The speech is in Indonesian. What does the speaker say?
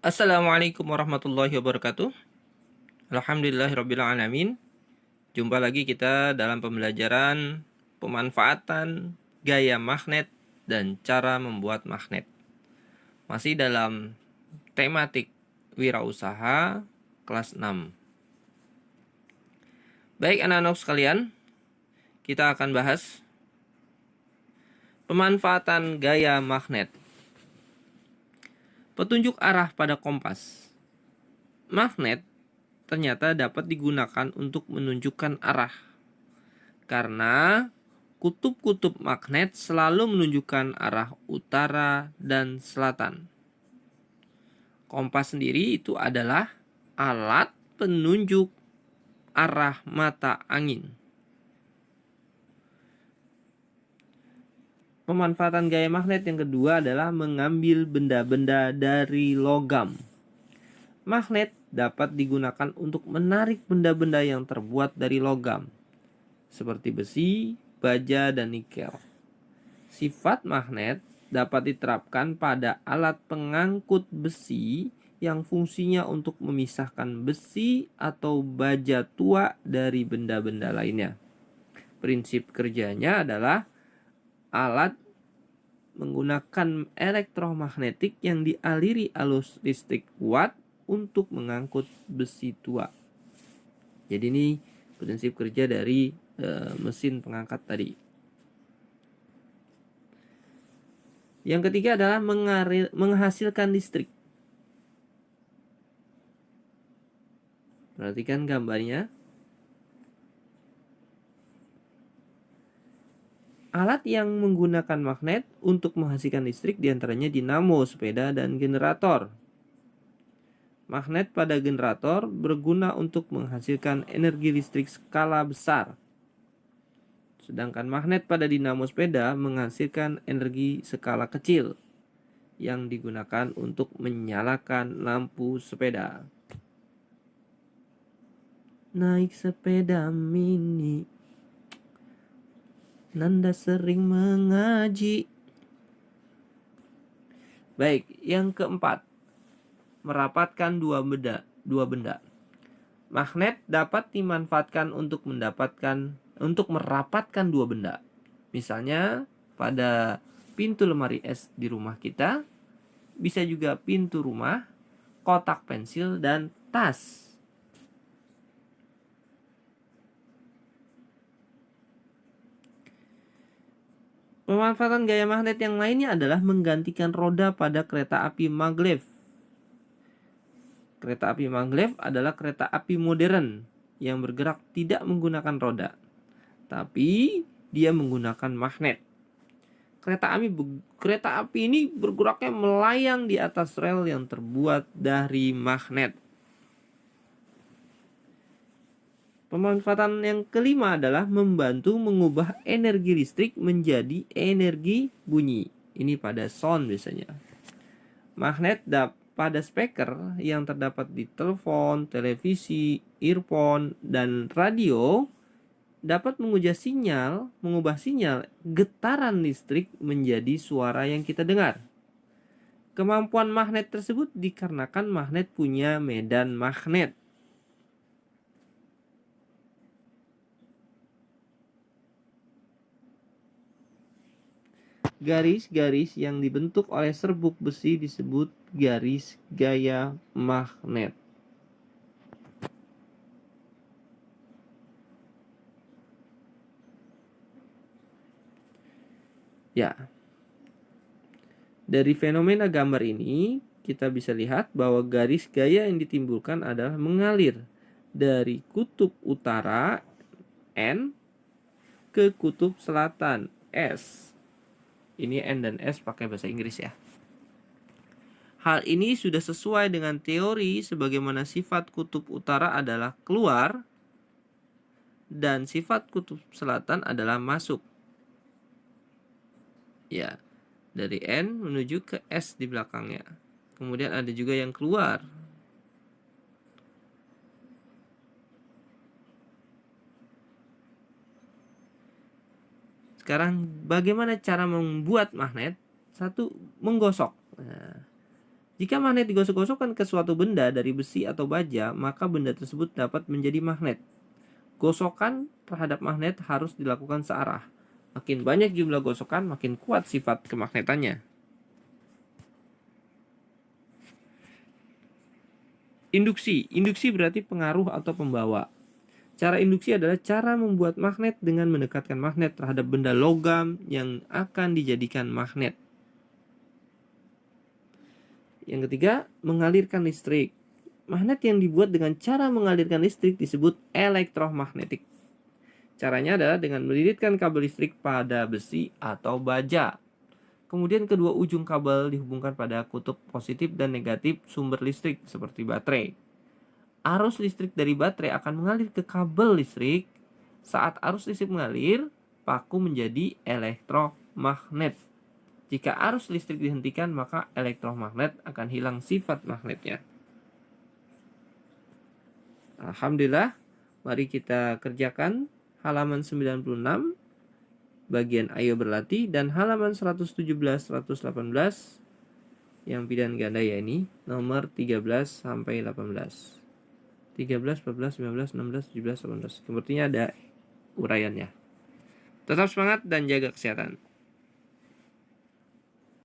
Assalamualaikum warahmatullahi wabarakatuh. Alhamdulillahirabbil alamin. Jumpa lagi kita dalam pembelajaran pemanfaatan gaya magnet dan cara membuat magnet. Masih dalam tematik wirausaha kelas 6. Baik anak-anak sekalian, kita akan bahas pemanfaatan gaya magnet. Petunjuk arah pada kompas. Magnet ternyata dapat digunakan untuk menunjukkan arah. Karena kutub-kutub magnet selalu menunjukkan arah utara dan selatan. Kompas sendiri itu adalah alat penunjuk arah mata angin. Pemanfaatan gaya magnet yang kedua adalah mengambil benda-benda dari logam. Magnet dapat digunakan untuk menarik benda-benda yang terbuat dari logam, seperti besi, baja, dan nikel. Sifat magnet dapat diterapkan pada alat pengangkut besi yang fungsinya untuk memisahkan besi atau baja tua dari benda-benda lainnya. Prinsip kerjanya adalah alat menggunakan elektromagnetik yang dialiri arus listrik kuat untuk mengangkut besi tua. Jadi ini prinsip kerja dari mesin pengangkat tadi. Yang ketiga adalah menghasilkan listrik. Perhatikan gambarnya. Alat yang menggunakan magnet untuk menghasilkan listrik diantaranya dinamo, sepeda, dan generator. Magnet pada generator berguna untuk menghasilkan energi listrik skala besar. Sedangkan magnet pada dinamo sepeda menghasilkan energi skala kecil yang digunakan untuk menyalakan lampu sepeda. Naik sepeda mini, Nanda sering mengaji. Baik, yang keempat, merapatkan dua benda. Magnet dapat dimanfaatkan untuk merapatkan dua benda. Misalnya pada pintu lemari es di rumah kita, bisa juga pintu rumah, kotak pensil, dan tas. Pemanfaatan gaya magnet yang lainnya adalah menggantikan roda pada kereta api maglev. Kereta api maglev adalah kereta api modern yang bergerak tidak menggunakan roda, tapi dia menggunakan magnet. Kereta api ini bergeraknya melayang di atas rel yang terbuat dari magnet. Pemanfaatan yang kelima adalah membantu mengubah energi listrik menjadi energi bunyi. Ini pada sound biasanya. Magnet pada speaker yang terdapat di telepon, televisi, earphone, dan radio dapat mengubah sinyal getaran listrik menjadi suara yang kita dengar. Kemampuan magnet tersebut dikarenakan magnet punya medan magnet. Garis-garis yang dibentuk oleh serbuk besi disebut garis gaya magnet. Ya. Dari fenomena gambar ini, kita bisa lihat bahwa garis gaya yang ditimbulkan adalah mengalir dari kutub utara N ke kutub selatan S. Ini N dan S pakai bahasa Inggris ya. Hal ini sudah sesuai dengan teori sebagaimana sifat kutub utara adalah keluar dan sifat kutub selatan adalah masuk. Ya, dari N menuju ke S di belakangnya. Kemudian ada juga yang keluar. Sekarang bagaimana cara membuat magnet? Satu, menggosok. Nah, Jika magnet digosok-gosokkan ke suatu benda dari besi atau baja, maka benda tersebut dapat menjadi magnet. Gosokan terhadap magnet harus dilakukan searah. Makin banyak jumlah gosokan, makin kuat sifat kemagnetannya. Induksi. Induksi berarti pengaruh atau pembawa. Cara induksi adalah cara membuat magnet dengan mendekatkan magnet terhadap benda logam yang akan dijadikan magnet. Yang ketiga, mengalirkan listrik. Magnet yang dibuat dengan cara mengalirkan listrik disebut elektromagnetik. Caranya adalah dengan melilitkan kabel listrik pada besi atau baja. Kemudian kedua ujung kabel dihubungkan pada kutub positif dan negatif sumber listrik seperti baterai. Arus listrik dari baterai akan mengalir ke kabel listrik. Saat arus listrik mengalir, paku menjadi elektromagnet. Jika arus listrik dihentikan, maka elektromagnet akan hilang sifat magnetnya. Alhamdulillah, mari kita kerjakan halaman 96, bagian ayo berlatih, dan halaman 117-118 yang pilihan ganda ya ini, nomor 13 sampai 18. 13, 14, 15, 16, 17, 18. Sepertinya ada uraiannya. Tetap semangat dan jaga kesehatan.